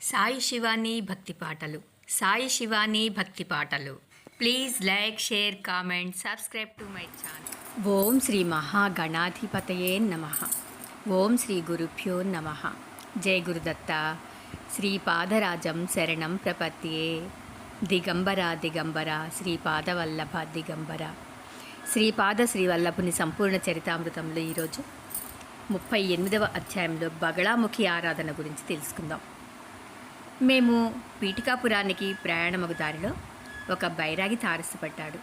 సాయి శివాని భక్తి పాటలు. సాయి శివాని భక్తి పాటలు. Please like, share, comment, subscribe to my channel. ఓం శ్రీ మహాగణాధిపతయే నమః. ఓం శ్రీ గురుభ్యో నమః. జయ గురుదత్త. శ్రీపాదరాజం శరణం ప్రపత్యే. దిగంబర దిగంబర శ్రీపాదవల్లభ దిగంబర. శ్రీపాద శ్రీవల్లభుని సంపూర్ణ చరితామృతంలో ఈరోజు 38వ అధ్యాయంలో బగళాముఖి ఆరాధన గురించి తెలుసుకుందాం. మేము పీఠికాపురానికి ప్రయాణమగు దారిలో ఒక బైరాగి తారసపడ్డాడు.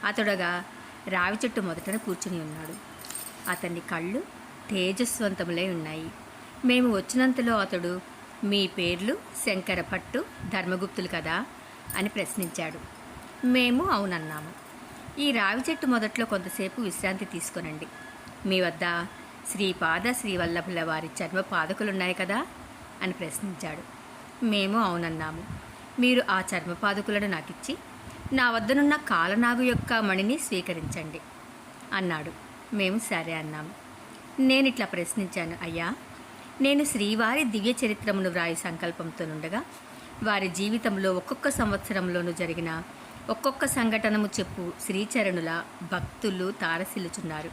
అతడుగా రావి చెట్టు మొదటన కూర్చుని ఉన్నాడు. అతని కళ్ళు తేజస్వంతములై ఉన్నాయి. మేము వచ్చినంతలో అతడు, మీ పేర్లు శంకరభట్టు, ధర్మగుప్తులు కదా అని ప్రశ్నించాడు. మేము అవునన్నాము. ఈ రావి చెట్టు మొదట్లో కొంతసేపు విశ్రాంతి తీసుకొనండి. మీ వద్ద శ్రీపాద శ్రీవల్లభుల వారి చర్మ పాదకులున్నాయి కదా అని ప్రశ్నించాడు. మేము అవునన్నాము. మీరు ఆ చర్మ పాదకులను నాకిచ్చి నా వద్దనున్న కాలనాగు యొక్క మణిని స్వీకరించండి అన్నాడు. మేము సరే అన్నాము. నేనిట్లా ప్రశ్నించాను, అయ్యా, నేను శ్రీవారి దివ్య చరిత్రమును వ్రాయి సంకల్పంతో నుండగా వారి జీవితంలో ఒక్కొక్క సంవత్సరంలోనూ జరిగిన ఒక్కొక్క సంఘటనము చెప్పు శ్రీచరణుల భక్తులు తారసిల్లుచున్నారు.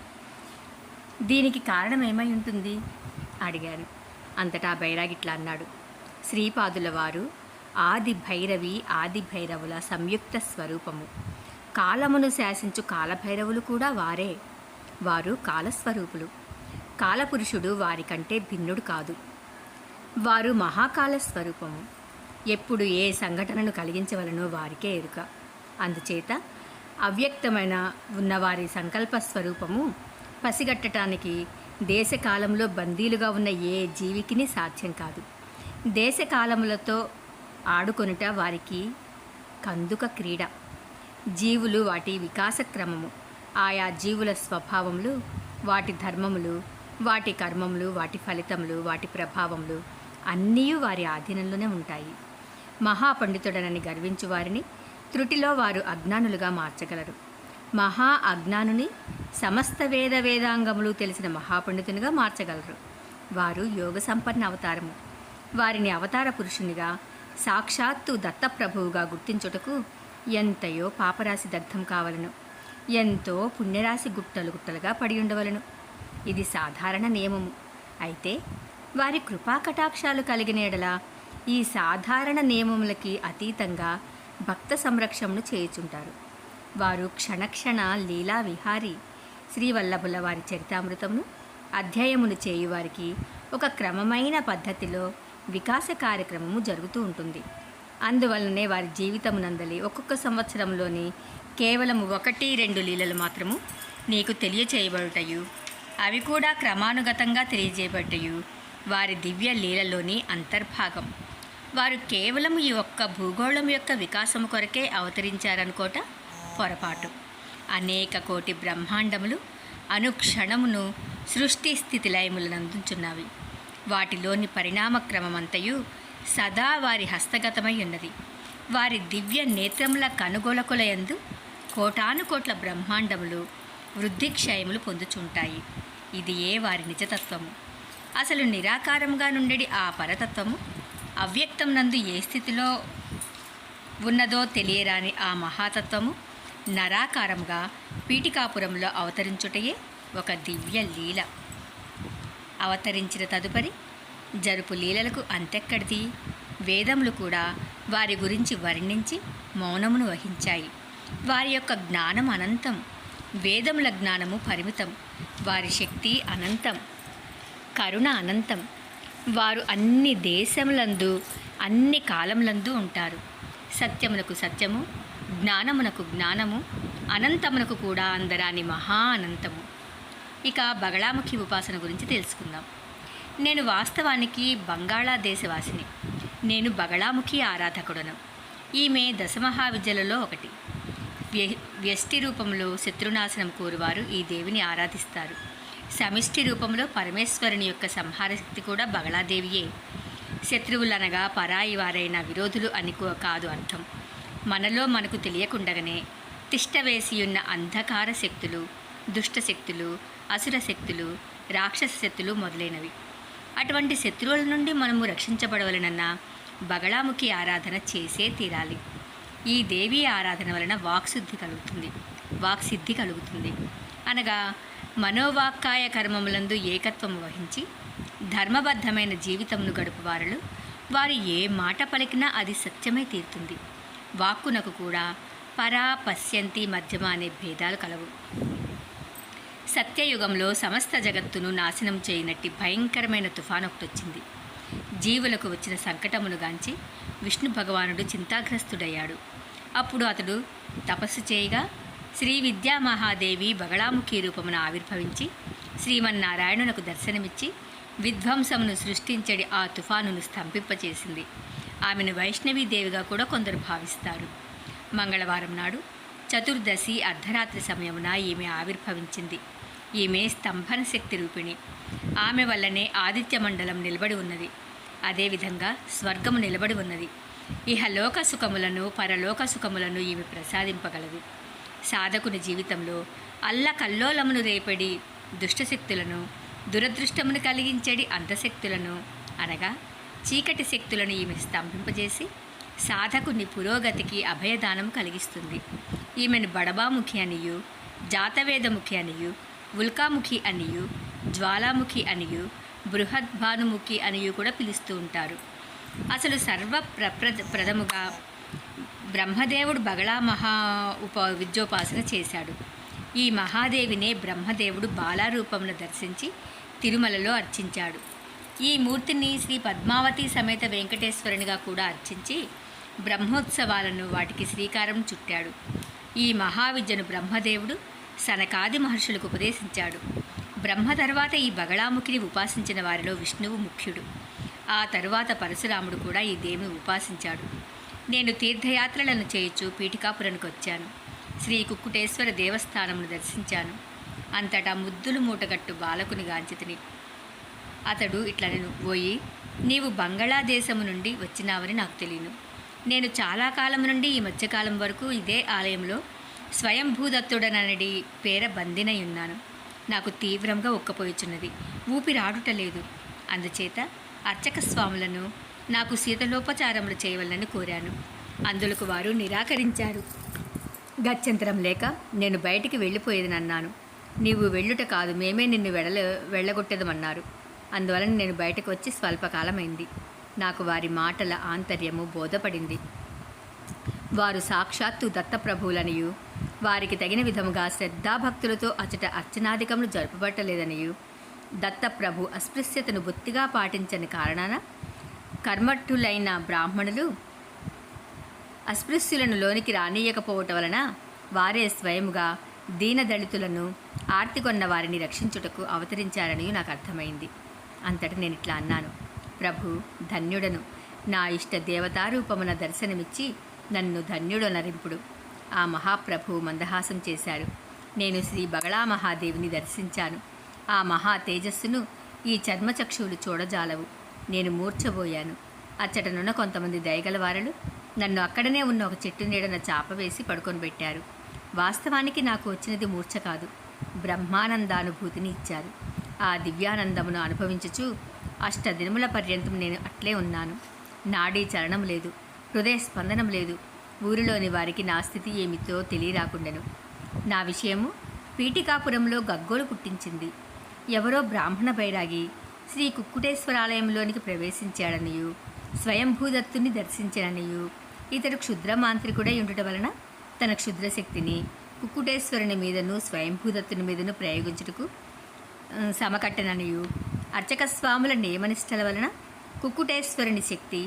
దీనికి కారణం ఏమై ఉంటుంది అడిగాను. అంతటా బైరాగిట్లా అన్నాడు. శ్రీపాదుల వారు ఆది భైరవి, ఆది భైరవుల సంయుక్త స్వరూపము. కాలమును శాసించు కాలభైరవులు కూడా వారే. వారు కాలస్వరూపులు. కాలపురుషుడు వారికంటే భిన్నుడు కాదు. వారు మహాకాల స్వరూపము. ఎప్పుడు ఏ సంఘటనను కలిగించవలనో వారికే ఎరుక. అందుచేత అవ్యక్తమైన ఉన్నవారి సంకల్ప స్వరూపము పసిగట్టడానికి దేశకాలంలో బందీలుగా ఉన్న ఏ జీవికిని సాధ్యం కాదు. దేశకాలములతో ఆడుకొనుట వారికి కందుక క్రీడ. జీవులు వాటి వికాస క్రమము, ఆయా జీవుల స్వభావములు, వాటి ధర్మములు, వాటి కర్మములు, వాటి ఫలితములు, వాటి ప్రభావములు అన్నీ వారి ఆధీనంలోనే ఉంటాయి. మహాపండితుడనని గర్వించు వారిని త్రుటిలో వారు అజ్ఞానులుగా మార్చగలరు. మహా అజ్ఞానుని సమస్త వేదాంగములు తెలిసిన మహాపండితునిగా మార్చగలరు. వారు యోగ సంపన్న అవతారము. వారిని అవతార పురుషునిగా, సాక్షాత్తు దత్తప్రభువుగా గుర్తించుటకు ఎంతయో పాపరాశి దగ్ధం కావలను, ఎంతో పుణ్యరాశి గుట్టలు గుట్టలుగా పడి ఉండవలను. ఇది సాధారణ నియమము. అయితే వారి కృపాకటాక్షాలు కలిగిన ఎడల ఈ సాధారణ నియమములకి అతీతంగా భక్త సంరక్షణను చేయుచుంటారు. వారు క్షణక్షణ లీలా విహారి. శ్రీవల్లభుల వారి చరితామృతమును అధ్యాయమును చేయువారికి ఒక క్రమమైన పద్ధతిలో వికాస కార్యక్రమము జరుగుతూ ఉంటుంది. అందువలనే వారి జీవితమునందలి ఒక్కొక్క సంవత్సరంలోని కేవలం 1-2 లీలలు మాత్రము నీకు తెలియచేయబడుటయు, అవి కూడా క్రమానుగతంగా తెలియజేయబడ్డయు వారి దివ్య లీలలోని అంతర్భాగం. వారు కేవలం ఈ ఒక్క భూగోళం యొక్క వికాసము కొరకే అవతరించారనుకోట పొరపాటు. అనేక కోటి బ్రహ్మాండములు అనుక్షణమును సృష్టి స్థితి లయములను అందించున్నవి. వాటిలోని పరిణామక్రమమంతయు సదా వారి హస్తగతమై ఉన్నది. వారి దివ్య నేత్రముల కనుగొలకులయందు కోటానుకోట్ల బ్రహ్మాండములు వృద్ధిక్షయములు పొందుచుంటాయి. ఇది వారి నిజతత్వము. అసలు నిరాకారముగా నుండెడి ఆ పరతత్వము అవ్యక్తం నందు ఏ స్థితిలో ఉన్నదో తెలియరాని ఆ మహాతత్వము నరాకారముగా పీఠికాపురంలో అవతరించుటయే ఒక దివ్య లీల. అవతరించిన తదుపరి జరుపు లీలలకు అంతెక్కడిది? వేదములు కూడా వారి గురించి వర్ణించి మౌనమును వహించాయి. వారి యొక్క జ్ఞానం అనంతం. వేదముల జ్ఞానము పరిమితం. వారి శక్తి అనంతం, కరుణ అనంతం. వారు అన్ని దేశములందు, అన్ని కాలములందు ఉంటారు. సత్యమునకు సత్యము, జ్ఞానమునకు జ్ఞానము, అనంతమునకు కూడా అందరాని మహా అనంతము. ఇక బగళాముఖి ఉపాసన గురించి తెలుసుకుందాం. నేను వాస్తవానికి బంగాళాదేశవాసిని. నేను బగళాముఖి ఆరాధకుడను. ఈమె దశమహావిద్యలలో ఒకటి. వ్యష్టి రూపంలో శత్రునాశనం కోరువారు ఈ దేవిని ఆరాధిస్తారు. సమిష్టి రూపంలో పరమేశ్వరుని యొక్క సంహార శక్తి కూడా బగళాదేవియే. శత్రువులనగా పరాయి వారైన విరోధులు అని కాదు అర్థం. మనలో మనకు తెలియకుండగానే తిష్టవేసియున్న అంధకార శక్తులు, దుష్టశక్తులు, అసుర శక్తులు, రాక్షస శక్తులు మొదలైనవి. అటువంటి శత్రువుల నుండి మనము రక్షించబడవలనన్నా బగళాముఖి ఆరాధన చేసే తీరాలి. ఈ దేవీ ఆరాధన వలన వాక్సిద్ధి కలుగుతుంది. అనగా మనోవాక్కాయ కర్మములందు ఏకత్వము వహించి ధర్మబద్ధమైన జీవితమును గడుపు వారు ఏ మాట పలికినా అది సత్యమై తీరుతుంది. వాక్కునకు కూడా పరా పశ్యంతి మధ్యమ అనే భేదాలు కలవు. సత్యయుగంలో సమస్త జగత్తును నాశనం చేయనట్టి భయంకరమైన తుఫాను ఒకటొచ్చింది. జీవులకు వచ్చిన సంకటమును గాంచి విష్ణు భగవానుడు చింతాగ్రస్తుడయ్యాడు. అప్పుడు అతడు తపస్సు చేయగా శ్రీ విద్యామహాదేవి బగళాముఖి రూపమున ఆవిర్భవించి శ్రీమన్నారాయణునకు దర్శనమిచ్చి విధ్వంసమును సృష్టించడి ఆ తుఫానును స్తంభింపచేసింది. ఆమెను వైష్ణవీదేవిగా కూడా కొందరు భావిస్తారు. మంగళవారం నాడు చతుర్దశి అర్ధరాత్రి సమయమున ఈమె ఆవిర్భవించింది. ఈమె స్తంభన శక్తి రూపిణి. ఆమె వల్లనే ఆదిత్య మండలం నిలబడి ఉన్నది. అదేవిధంగా స్వర్గము నిలబడి ఉన్నది. ఇహలోక సుఖములను పరలోక సుఖములను ఈమె ప్రసాదింపగలదు. సాధకుని జీవితంలో అల్లకల్లోలమును రేపడి దుష్టశక్తులను, దురదృష్టమును కలిగించేడి అంతశక్తులను అనగా చీకటి శక్తులను ఈమె స్తంభింపజేసి సాధకుని పురోగతికి అభయదానం కలిగిస్తుంది. ఈమెను బడబాముఖి అనియు, జాతవేదముఖి అనియు, ఉల్కాముఖి అనియు, జ్వాలాముఖి అనియు, బృహద్భానుముఖి అనియు కూడా పిలుస్తూ ఉంటారు. అసలు ప్రథముగా బ్రహ్మదేవుడు బగళా విద్యోపాసన చేశాడు. ఈ మహాదేవినే బ్రహ్మదేవుడు బాలారూపమును దర్శించి తిరుమలలో అర్చించాడు. ఈ మూర్తిని శ్రీ పద్మావతి సమేత వెంకటేశ్వరునిగా కూడా అర్చించి బ్రహ్మోత్సవాలను వాటికి శ్రీకారం చుట్టాడు. ఈ మహావిద్యను బ్రహ్మదేవుడు సనకాది మహర్షులకు ఉపదేశించాడు. బ్రహ్మ తర్వాత ఈ బగళాముఖిని ఉపాసించిన వారిలో విష్ణువు ముఖ్యుడు. ఆ తరువాత పరశురాముడు కూడా ఈ దేవిని ఉపాసించాడు. నేను తీర్థయాత్రలను చేయుచు పీఠికాపురానికి వచ్చాను. శ్రీ కుక్కుటేశ్వర దేవస్థానమును దర్శించాను. అంతటా ముద్దులు మూటగట్టు బాలకుని గాంచితిని. అతడు ఇట్లనెను, పోయి నీవు బంగాళాదేశము నుండి వచ్చినావని నాకు తెలియను. నేను చాలా కాలం నుండి ఈ మధ్యకాలం వరకు ఇదే ఆలయంలో స్వయంభూదత్తుడనడి పేర బందినై ఉన్నాను. నాకు తీవ్రంగా ఒక్కపోయిచున్నది, ఊపిరాడుటలేదు. అందుచేత అర్చక స్వాములను నాకు శీతలోపచారములు చేయవలనని కోరాను. అందులకు వారు నిరాకరించారు. గత్యంతరం లేక నేను బయటికి వెళ్ళిపోయేదనన్నాను. నీవు వెళ్ళుట కాదు, మేమే నిన్ను వెళ్ళగొట్టేదమన్నారు. అందువలన నేను బయటకు వచ్చి స్వల్పకాలమైంది. నాకు వారి మాటల ఆంతర్యము బోధపడింది. వారు సాక్షాత్తు దత్తప్రభువులనియు, వారికి తగిన విధముగా శ్రద్ధాభక్తులతో అచట అర్చనాధికములు జరుపబట్టలేదనియు, దత్తప్రభు అస్పృశ్యతను బొత్తిగా పాటించని కారణాన కర్మఠులైన బ్రాహ్మణులు అస్పృశ్యులను లోనికి రానియకపోవటం వలన వారే స్వయముగా దీనదళితులను ఆర్తికొన్న వారిని రక్షించుటకు అవతరించారని నాకు అర్థమైంది. అంతటా నేను ఇట్లా అన్నాను, ప్రభు ధన్యుడను, నా ఇష్ట దేవతారూపమున దర్శనమిచ్చి నన్ను ధన్యుడనరింపుడు. ఆ మహాప్రభువు మందహాసం చేశారు. నేను శ్రీ బగళా మహాదేవిని దర్శించాను. ఆ మహా తేజస్సును ఈ చర్మచక్షువులు చూడజాలవు. నేను మూర్ఛబోయాను. అచ్చటనున్న కొంతమంది దయగలవారలు నన్ను అక్కడనే ఉన్న ఒక చెట్టు నీడన చాప వేసి పడుకొని పెట్టారు. వాస్తవానికి నాకు వచ్చినది మూర్ఛ కాదు, బ్రహ్మానందానుభూతిని ఇచ్చారు. ఆ దివ్యానందమును అనుభవించుచు అష్టదినముల పర్యంతం నేను అట్లే ఉన్నాను. నాడీ చలనం లేదు, హృదయ స్పందనం లేదు. ఊరిలోని వారికి నా స్థితి ఏమితో తెలియరాకుండెను. నా విషయము పీఠికాపురంలో గగ్గోలు పుట్టించింది. ఎవరో బ్రాహ్మణ బైరాగి శ్రీ కుక్కుటేశ్వరాలయంలోనికి ప్రవేశించాడనియు, స్వయంభూదత్తుని దర్శించాడనియు, ఇతడు క్షుద్ర మాంత్రికుడై ఉండటం వలన తన క్షుద్రశక్తిని కుక్కుటేశ్వరుని మీదను స్వయంభూదత్తుని మీదను ప్రయోగించుటకు సమకట్టననియు, అర్చక స్వాముల నియమనిష్టల వలన కుక్కుటేశ్వరుని శక్తి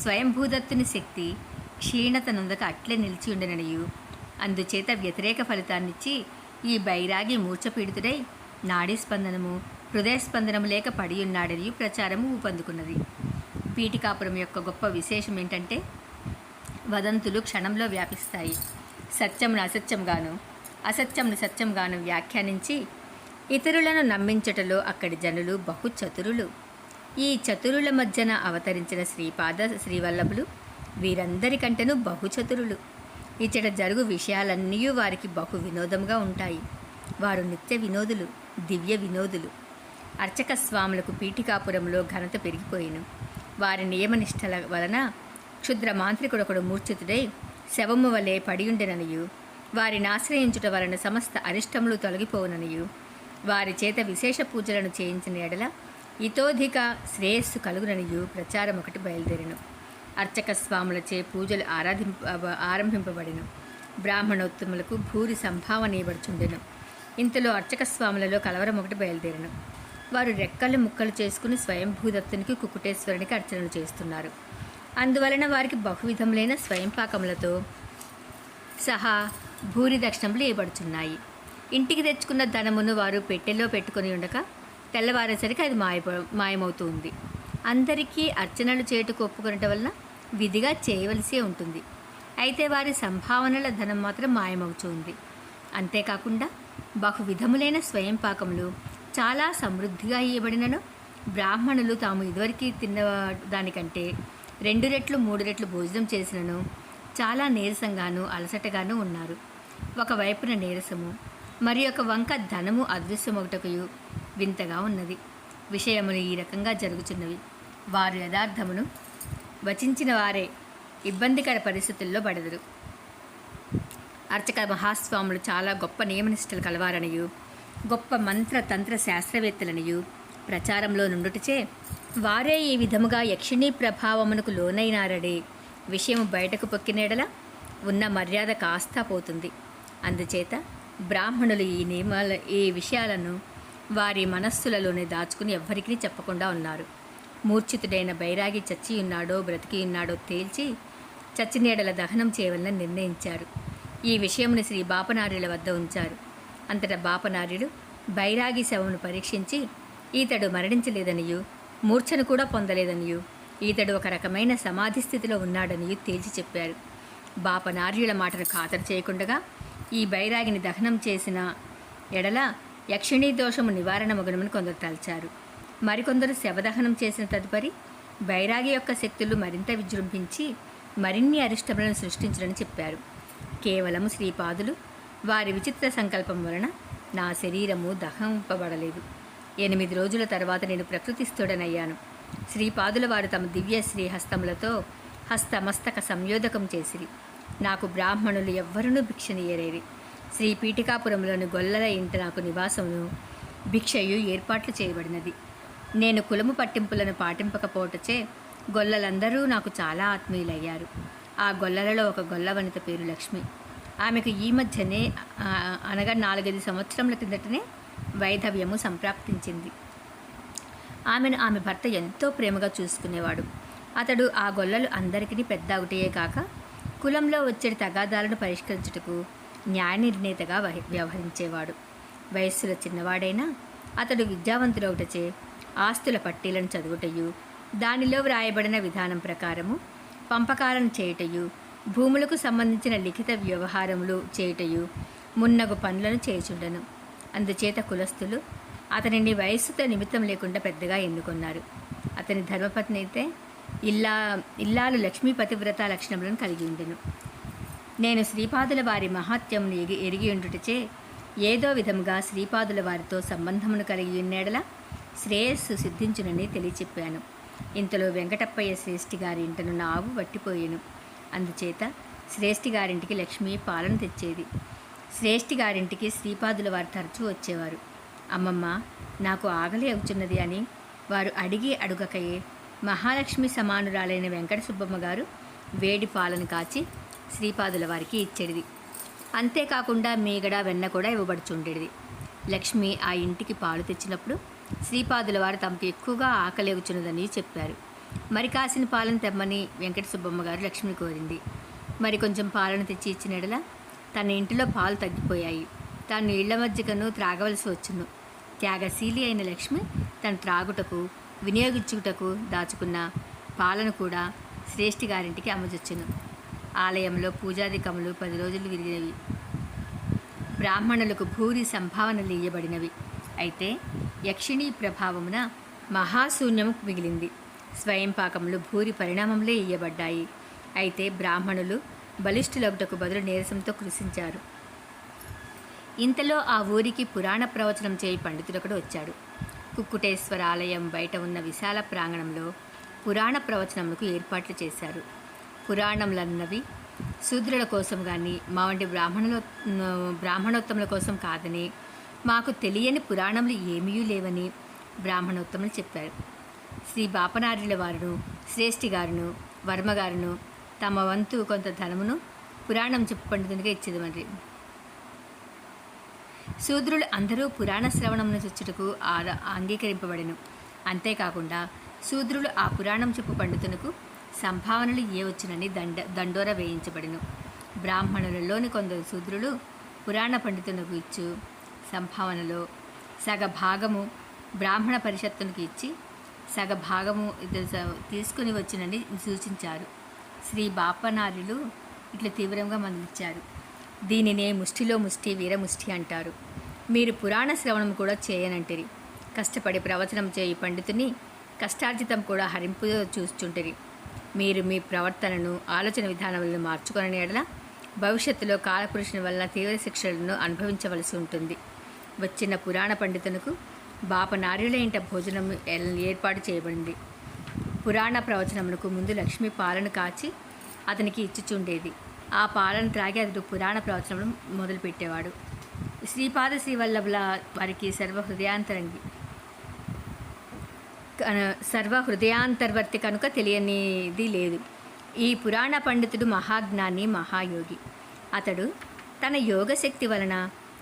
స్వయంభూదత్తుని శక్తి క్షీణత నొందక అట్లే నిలిచి ఉండననియు, అందుచేత వ్యతిరేక ఫలితాన్నిచ్చి ఈ బైరాగి మూర్ఛపీడితుడై నాడీ స్పందనము హృదయ స్పందనము లేక పడి ఉన్నాడని ప్రచారము ఊపందుకున్నది. పీఠికాపురం యొక్క గొప్ప విశేషం ఏంటంటే వదంతులు క్షణంలో వ్యాపిస్తాయి. సత్యమును అసత్యంగాను, అసత్యంను సత్యంగాను వ్యాఖ్యానించి ఇతరులను నమ్మించటలో అక్కడి జనులు బహు చతురులు. ఈ చతురుల మధ్యన అవతరించిన శ్రీవల్లభులు వీరందరికంటేనూ బహుచతురులు. ఇచ్చట జరుగు విషయాలన్నీ వారికి బహు వినోదంగా ఉంటాయి. వారు నిత్య వినోదులు, దివ్య వినోదులు. అర్చక స్వాములకు పీఠికాపురంలో ఘనత పెరిగిపోయిను. వారి నియమనిష్టల వలన క్షుద్ర మాంత్రికుడొకడు మూర్ఛితుడై శవము వలె పడియుండెననియు, వారిని ఆశ్రయించుట వలన సమస్త అరిష్టములు తొలగిపోవుననియు, వారి చేత విశేష పూజలను చేయించిన ఎడల ఇతోధిక శ్రేయస్సు కలుగుననియు ప్రచారం ఒకటి బయలుదేరెను. అర్చక స్వాములచే పూజలు ఆరంభింపబడెను. బ్రాహ్మణోత్తములకు భూరి సంభావన ఇవ్వబడుచుండెను. ఇంతలో అర్చక స్వాములలో కలవరం ఒకటి బయలుదేరెను. వారు రెక్కలు ముక్కలు చేసుకుని స్వయంభూదత్తునికి కుక్కుటేశ్వరునికి అర్చనలు చేస్తున్నారు. అందువలన వారికి బహువిధములైన స్వయంపాకములతో సహా భూరి దక్షిణములు ఇవ్వబడుచున్నాయి. ఇంటికి తెచ్చుకున్న ధనమును వారు పెట్టెలో పెట్టుకుని ఉండక తెల్లవారేసరికి అది మాయమవుతూ ఉంది. అందరికీ అర్చనలు చేటుకు ఒప్పుకొనటం వలన విధిగా చేయవలసే ఉంటుంది. అయితే వారి సంభావనల ధనం మాత్రం మాయమవుతూ ఉంది. అంతేకాకుండా బహువిధములైన స్వయం పాకములు చాలా సమృద్ధిగా ఇవ్వబడినను బ్రాహ్మణులు తాము ఇదివరకు తిన్న దానికంటే 2 రెట్లు 3 రెట్లు భోజనం చేసినను చాలా నీరసంగాను అలసటగాను ఉన్నారు. ఒకవైపున నీరసము, మరి ఒక వంక ధనము అదృశ్యమొకటకు వింతగా ఉన్నది. విషయములు ఈ రకంగా జరుగుతున్నవి. వారు యథార్థమును వచించిన వారే ఇబ్బందికర పరిస్థితుల్లో పడెదరు. అర్చక మహాస్వాములు చాలా గొప్ప నియమనిష్టలు కలవారనియు, గొప్ప మంత్ర తంత్ర శాస్త్రవేత్తలనియు ప్రచారంలో నుండుటచే వారే ఈ విధముగా యక్షిణీ ప్రభావమునకు లోనైనారడే విషయము బయటకు పొక్కినేడల ఉన్న మర్యాద కాస్తా పోతుంది. అందుచేత బ్రాహ్మణులు ఈ విషయాలను వారి మనస్సులలోనే దాచుకుని ఎవ్వరికీ చెప్పకుండా ఉన్నారు. మూర్ఛితుడైన బైరాగి చచ్చి ఉన్నాడో బ్రతికి ఉన్నాడో తేల్చి చచ్చినేడల దహనం చేయవలన నిర్ణయించారు. ఈ విషయమును శ్రీ బాపనార్యుల వద్ద ఉంచారు. అంతటా బాపనార్యుడు బైరాగి శవమును పరీక్షించి ఈతడు మరణించలేదనియు, మూర్ఛను కూడా పొందలేదనియు, ఈతడు ఒక రకమైన సమాధి స్థితిలో ఉన్నాడనియు తేల్చి చెప్పారు. బాపనార్యుల మాటను ఖాతరు చేయకుండగా ఈ బైరాగిని దహనం చేసిన ఎడల యక్షిణీ దోషము నివారణ మగునమని కొందరు తలచారు. మరికొందరు శవదహనం చేసిన తదుపరి బైరాగి యొక్క శక్తులు మరింత విజృంభించి మరిన్ని అరిష్టములను సృష్టించరని చెప్పారు. కేవలము శ్రీపాదులు వారి విచిత్ర సంకల్పం వలన నా శరీరము దహింపబడలేదు. 8 రోజుల తర్వాత నేను ప్రకృతిస్థుడనయ్యాను. శ్రీపాదుల వారు తమ దివ్య శ్రీహస్తములతో హస్తమస్తక సంయోదకం చేసిరి. నాకు బ్రాహ్మణులు ఎవ్వరూ భిక్షనీయరేరి. శ్రీ పీఠికాపురంలోని గొల్లల ఇంట నాకు నివాసమును భిక్షయు ఏర్పాట్లు చేయబడినది. నేను కులము పట్టింపులను పాటింపకపోవటచే గొల్లలందరూ నాకు చాలా ఆత్మీయులయ్యారు. ఆ గొల్లలలో ఒక గొల్ల వనిత పేరు లక్ష్మి. ఆమెకు ఈ మధ్యనే అనగా 4-5 సంవత్సరముల కిందటనే వైధవ్యము సంప్రాప్తించింది. ఆమె భర్త ఎంతో ప్రేమగా చూసుకునేవాడు. అతడు ఆ గొల్లలు అందరికీ పెద్ద ఒకటే కాక కులంలో వచ్చే తగాదాలను పరిష్కరించుటకు న్యాయ నిర్ణేతగా వ్యవహరించేవాడు. వయస్సులో చిన్నవాడైనా అతడు విద్యావంతుడొకటచే ఆస్తుల పట్టీలను చదువుటయు, దానిలో వ్రాయబడిన విధానం ప్రకారము పంపకాలను చేయుటయు, భూములకు సంబంధించిన లిఖిత వ్యవహారములు చేయుటయు మున్నగు పనులను చేయుచుండెను. అందుచేత కులస్తులు అతనిని వయస్సుతో నిమిత్తం లేకుండా పెద్దగా ఎన్నుకున్నారు. అతని ధర్మపత్ని అయితే ఇల్లాలు లక్ష్మీ పతివ్రత లక్షణములను కలిగి ఉండెను. నేను శ్రీపాదుల వారి మహాత్యమును ఎరిగి ఉండుటచే ఏదో విధముగా శ్రీపాదుల వారితో సంబంధమును కలిగి ఉన్నేడల శ్రేయస్సు సిద్ధించునని తెలియచెప్పాను. ఇంతలో వెంకటప్పయ్య శ్రేష్ఠి గారి ఇంటనున్న ఆవు వట్టిపోయేను. అందుచేత శ్రేష్ఠి గారింటికి లక్ష్మి పాలన తెచ్చేది. శ్రేష్ఠి గారింటికి శ్రీపాదుల వారు తరచూ వచ్చేవారు. అమ్మమ్మ, నాకు ఆకలి అవుతున్నది అని వారు అడుగకయే మహాలక్ష్మి సమానురాలైన వెంకట సుబ్బమ్మ గారు వేడి పాలను కాచి శ్రీపాదుల వారికి ఇచ్చేది. అంతేకాకుండా మీగడ వెన్న కూడా ఇవ్వబడుచుండేది. లక్ష్మి ఆ ఇంటికి పాలు తెచ్చినప్పుడు శ్రీపాదుల వారు తమకు ఎక్కువగా ఆకలి అవుతున్నదని చెప్పారు. మరి కాసిన పాలను తెమ్మని వెంకట సుబ్బమ్మ గారు లక్ష్మి కోరింది. మరి కొంచెం పాలను తెచ్చి ఇచ్చినడలా తన ఇంటిలో పాలు తగ్గిపోయాయి. తాను ఇళ్ల మధ్యకను త్రాగవలసి వచ్చును. త్యాగశీలి అయిన లక్ష్మి తను త్రాగుటకు వినియోగించుటకు దాచుకున్న పాలను కూడా శ్రేష్ఠి గారింటికి అమ్మజొచ్చును. ఆలయంలో పూజాధికములు 10 రోజులు విరిగినవి. బ్రాహ్మణులకు భూరి సంభావనలు ఇయ్యబడినవి. అయితే యక్షిణీ ప్రభావమున మహాశూన్యము మిగిలింది. స్వయంపాకములు భూరి పరిణామంలో ఇయ్యబడ్డాయి. అయితే బ్రాహ్మణులు బలిష్ఠులగుటకు బదులు నీరసంతో కృషించారు. ఇంతలో ఆ ఊరికి పురాణ ప్రవచనం చేయి పండితుడొకడు వచ్చాడు. కుక్కుటేశ్వర ఆలయం బయట ఉన్న విశాల ప్రాంగణంలో పురాణ ప్రవచనములకు ఏర్పాట్లు చేశారు. పురాణములన్నవి శూద్రుల కోసం కానీ మా వంటి బ్రాహ్మణోత్తముల కోసం కాదని, మాకు తెలియని పురాణములు ఏమీ లేవని బ్రాహ్మణోత్తములు చెప్పారు. శ్రీ బాపనార్యుల వారును, శ్రేష్ఠి గారును, వర్మగారును తమ వంతు కొంత ధనమును పురాణం చెప్పు పండితునిగా ఇచ్చేదమండ్రి. శూద్రులు అందరూ పురాణ శ్రవణమును చుచ్చుటకు అంగీకరింపబడెను. అంతేకాకుండా శూద్రులు ఆ పురాణం చెప్పు పండితునకు సంభావనలు వచ్చునని దండోర వేయించబడెను. బ్రాహ్మణులలోని కొందరు శూద్రులు పురాణ పండితునకు ఇచ్చు సంభావనలో సగభాగము బ్రాహ్మణ పరిషత్తునికి ఇచ్చి సగభాగము తీసుకుని వచ్చునని సూచించారు. శ్రీ బాపనార్యులు ఇట్లా తీవ్రంగా మందించారు. దీనినే ముష్టిలో ముష్టి వీరముష్టి అంటారు. మీరు పురాణ శ్రవణం కూడా చేయనంటిరి. కష్టపడి ప్రవచనం చేయి పండితుని కష్టార్జితం కూడా హరింపు చూస్తుంటిరి. మీరు మీ ప్రవర్తనను ఆలోచన విధానములను మార్చుకొనని ఎడల భవిష్యత్తులో కాలపురుషుని వలన తీవ్ర శిక్షలను అనుభవించవలసి ఉంటుంది. వచ్చిన పురాణ పండితునకు బాపనార్యుల ఇంట భోజనం ఏర్పాటు చేయబడింది. పురాణ ప్రవచనమునకు ముందు లక్ష్మి పాలను కాచి అతనికి ఇచ్చుచుండేది. ఆ పాలను త్రాగి అతడు పురాణ ప్రవచనం మొదలుపెట్టేవాడు. శ్రీపాద శ్రీవల్లభుల వారికి సర్వహృదయాంతర్వర్తి కనుక తెలియనిది లేదు. ఈ పురాణ పండితుడు మహాజ్ఞాని, మహాయోగి. అతడు తన యోగశక్తి వలన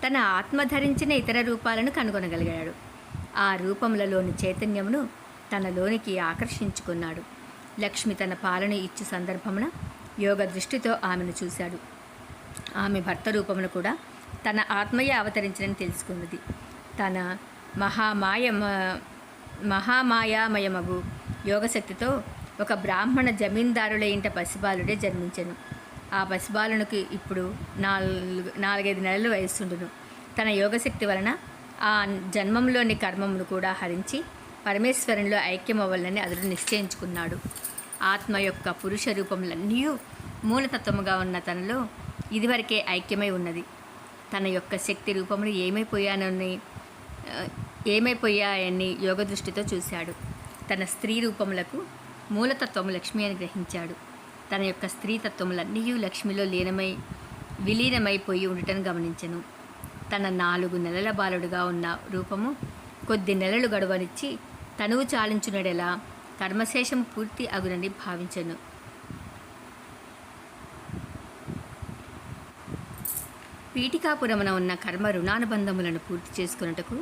తన ఆత్మ ధరించిన ఇతర రూపాలను కనుగొనగలిగాడు. ఆ రూపములలోని చైతన్యమును తనలోనికి ఆకర్షించుకున్నాడు. లక్ష్మి తన పాలన ఇచ్చు సందర్భమున యోగ దృష్టితో ఆమెను చూశాడు. ఆమె భర్త రూపమును కూడా తన ఆత్మయే అవతరించని తెలుసుకున్నది. తన మహామాయామయమగు యోగశక్తితో ఒక బ్రాహ్మణ జమీందారుల ఇంట పసిబాలుడే జన్మించెను. ఆ పసిబాలునికి ఇప్పుడు 4-5 నెలలు వయస్సుండును. తన యోగశక్తి వలన ఆ జన్మంలోని కర్మమును కూడా హరించి పరమేశ్వరంలో ఐక్యమవ్వాలని అతడు నిశ్చయించుకున్నాడు. ఆత్మ యొక్క పురుష రూపములన్నీ మూలతత్వముగా ఉన్న తనలో ఇదివరకే ఐక్యమై ఉన్నది. తన యొక్క శక్తి రూపములు ఏమైపోయాయని యోగ దృష్టితో చూశాడు. తన స్త్రీ రూపములకు మూలతత్వము లక్ష్మి అని గ్రహించాడు. తన యొక్క స్త్రీతత్వములన్నీ లక్ష్మిలో విలీనమైపోయి ఉండటం గమనించెను. తన 4 నెలల బాలుడుగా ఉన్న రూపము కొద్ది నెలలు గడువనిచ్చి తనువు చాలించునడెలా కర్మశేషం పూర్తి అగునని భావించెను. పీఠికాపురమున ఉన్న కర్మ రుణానుబంధములను పూర్తి చేసుకున్నటకు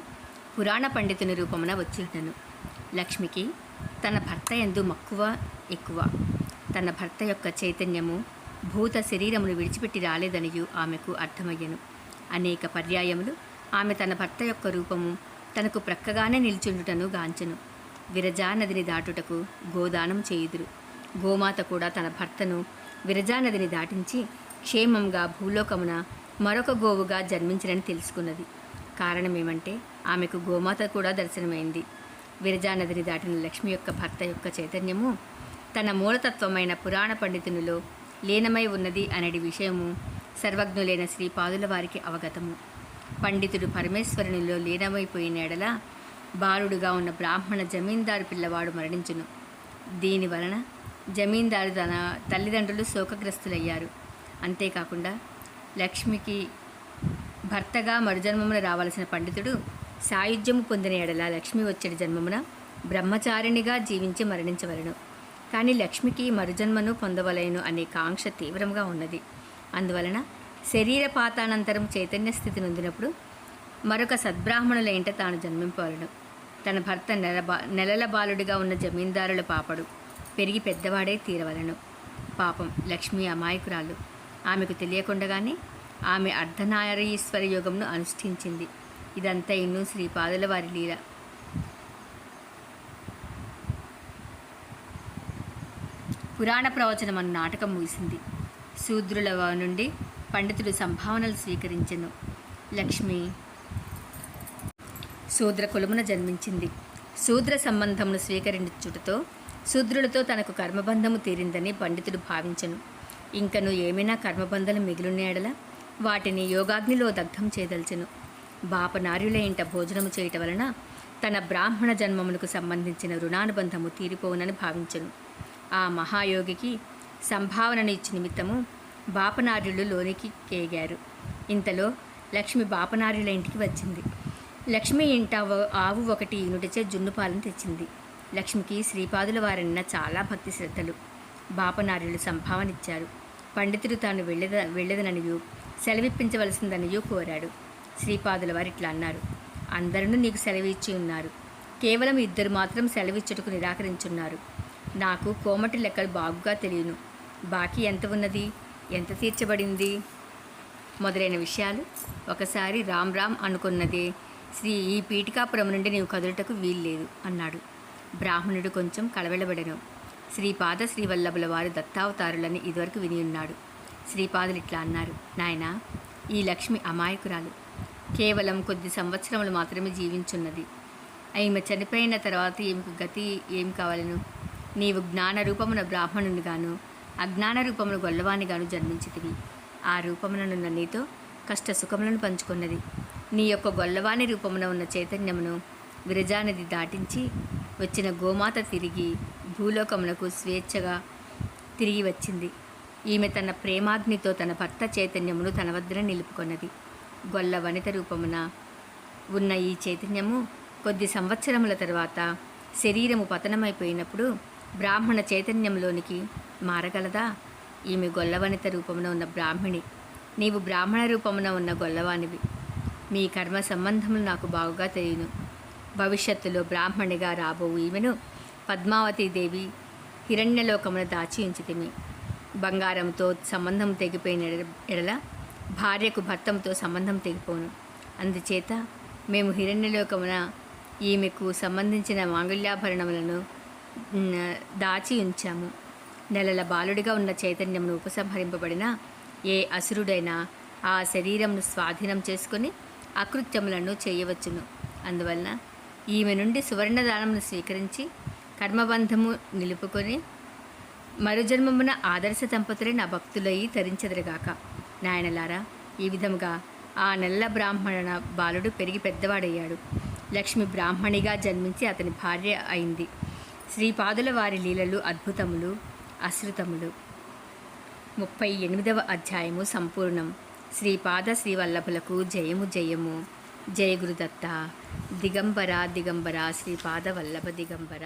పురాణ పండితుని రూపమున వచ్చినను. లక్ష్మికి తన భర్త యందు మక్కువ ఎక్కువ. తన భర్త యొక్క చైతన్యము భూత శరీరమును విడిచిపెట్టి రాలేదనియు ఆమెకు అర్థమయ్యను. అనేక పర్యాయములు ఆమె తన భర్త యొక్క రూపము తనకు ప్రక్కగానే నిల్చుండుటను గాంచెను. విరజా నదిని దాటుటకు గోదానం చేయుదురు. గోమాత కూడా తన భర్తను విరజా నదిని దాటించి క్షేమంగా భూలోకమున మరొక గోవుగా జన్మించనని తెలుసుకున్నది. కారణమేమంటే ఆమెకు గోమాత కూడా దర్శనమైంది. విరజా నదిని దాటిన లక్ష్మి యొక్క భర్త యొక్క చైతన్యము తన మూలతత్వమైన పురాణ పండితునిలో లీనమై ఉన్నది అనేది విషయము సర్వజ్ఞులైన శ్రీపాదుల వారికి అవగతము. పండితుడు పరమేశ్వరునిలో లీనమైపోయిన ఎడల బాలుడుగా ఉన్న బ్రాహ్మణ జమీందారు పిల్లవాడు మరణించును. దీనివలన జమీందారు తన తల్లిదండ్రులు శోకగ్రస్తులయ్యారు. అంతేకాకుండా లక్ష్మికి భర్తగా మరుజన్మమున రావాల్సిన పండితుడు సాయుధ్యము పొందిన ఎడల లక్ష్మి వచ్చేటి జన్మమున బ్రహ్మచారిణిగా జీవించి మరణించవలను. కానీ లక్ష్మికి మరుజన్మను పొందవలేను అనే కాంక్ష తీవ్రంగా ఉన్నది. అందువలన శరీరపాతానంతరం చైతన్య స్థితి నొందినప్పుడు మరొక సద్బ్రాహ్మణుల ఇంట తాను జన్మింపవలను. తన భర్త నెలల బాలుడిగా ఉన్న జమీందారుల పాపడు పెరిగి పెద్దవాడే తీరవలను. పాపం లక్ష్మి అమాయకురాలు. ఆమెకు తెలియకుండగానే ఆమె అర్ధనారీశ్వర యోగంను అనుష్ఠించింది. ఇదంతా ఇన్నూ శ్రీపాదుల వారి లీల. పురాణ ప్రవచనం అన్న నాటకం ముగిసింది. శూద్రుల నుండి పండితుడు సంభావనలు స్వీకరించెను. లక్ష్మి శూద్ర కులమున జన్మించింది. శూద్ర సంబంధమును స్వీకరించుటతో శూద్రులతో తనకు కర్మబంధము తీరిందని పండితుడు భావించెను. ఇంకను ఏమైనా కర్మబంధలు మిగిలిన వాటిని యోగాగ్నిలో దగ్ధం చేయదల్చెను. బాపనార్యుల ఇంట భోజనము చేయటం వలన తన బ్రాహ్మణ జన్మమునకు సంబంధించిన రుణానుబంధము తీరిపోవునని భావించెను. ఆ మహాయోగికి సంభావనను ఇచ్చి నిమిత్తము బాపనార్యులు లోనికి కేగారు. ఇంతలో లక్ష్మి బాపనార్యుల ఇంటికి వచ్చింది. లక్ష్మి ఇంట ఆవు ఒకటి ఈనుటచే జున్నుపాలను తెచ్చింది. లక్ష్మికి శ్రీపాదుల వారన్న చాలా భక్తి శ్రద్ధలు. బాపనార్యులు సంభావనిచ్చారు. పండితుడు తాను వెళ్ళదననియు సెలవిప్పించవలసిందనియూ కోరాడు. శ్రీపాదుల వారు ఇట్లా అన్నారు: అందరూ నీకు సెలవు ఇచ్చి ఉన్నారు, కేవలం 2 మాత్రం సెలవిచ్చుటకు నిరాకరించున్నారు. నాకు కోమటి లెక్కలు బాగుగా తెలియను. బాకీ ఎంత ఉన్నది, ఎంత తీర్చబడింది మొదలైన విషయాలు. ఒకసారి రామ్ రామ్ అనుకున్నదే ఈ పీఠికాపురం నుండి నీవు కదులుటకు వీల్లేదు అన్నాడు. బ్రాహ్మణుడు కొంచెం కలవెలబడెను. శ్రీపాద శ్రీవల్లభుల వారు దత్తావతారులని ఇదివరకు విని ఉన్నాడు. శ్రీపాదులు ఇట్లా అన్నారు: నాయనా, ఈ లక్ష్మి అమాయకురాలు. కేవలం కొద్ది సంవత్సరములు మాత్రమే జీవించున్నది. ఈమె చనిపోయిన తర్వాత ఈమెకు గతి ఏం కావాలను? నీవు జ్ఞాన రూపమున బ్రాహ్మణునిగాను, అజ్ఞాన రూపమున గొల్లవానిగాను జన్మించితివి. ఆ రూపముననున్న నీతో కష్ట సుఖములను పంచుకున్నది. నీ యొక్క గొల్లవాని రూపమున ఉన్న చైతన్యమును విరజానది దాటించి వచ్చిన గోమాత తిరిగి భూలోకమునకు స్వేచ్ఛగా తిరిగి వచ్చింది. ఈమె తన ప్రేమాగ్నితో తన భర్త చైతన్యమును తన వద్దన నిలుపుకొన్నది. గొల్ల వనిత రూపమున ఉన్న ఈ చైతన్యము కొద్ది సంవత్సరముల తర్వాత శరీరము పతనమైపోయినప్పుడు బ్రాహ్మణ చైతన్యంలోనికి మారగలదా? ఈమె గొల్లవనిత రూపమున ఉన్న బ్రాహ్మణి, నీవు బ్రాహ్మణ రూపమున ఉన్న గొల్లవానివి. మీ కర్మ సంబంధములు నాకు బాగుగా తెలియను. భవిష్యత్తులో బ్రాహ్మణిగా రాబోవు ఈమెను పద్మావతీదేవి హిరణ్యలోకమున దాచి ఉంచితిమి. బంగారంతో సంబంధం తెగిపోయిన ఎడల భార్యకు భర్తంతో సంబంధం తెగిపోను. అందుచేత మేము హిరణ్యలోకమున ఈమెకు సంబంధించిన మాంగళ్యాభరణములను దాచి ఉంచాము. నెలల బాలుడిగా ఉన్న చైతన్యమును ఉపసంహరింపబడిన ఏ అసురుడైనా ఆ శరీరమును స్వాధీనం చేసుకుని అకృత్యములను చేయవచ్చును. అందువలన ఈమె నుండి సువర్ణదానమును స్వీకరించి కర్మబంధము నిలుపుకొని మరుజన్మమున ఆదర్శ దంపతులై నా భక్తులయ్యి తరించెదరుగాక. నాయనలారా, ఈ విధముగా ఆ నల్ల బ్రాహ్మణ బాలుడు పెరిగి పెద్దవాడయ్యాడు. లక్ష్మి బ్రాహ్మణిగా జన్మించి అతని భార్య అయింది. శ్రీపాదుల వారి లీలలు అద్భుతములు, అశ్రుతములు. 38వ అధ్యాయము సంపూర్ణం. శ్రీపాద శ్రీవల్లభులకు జయము జయము. జయ గురుదత్త. దిగంబర దిగంబర శ్రీపాద వల్లభ దిగంబర.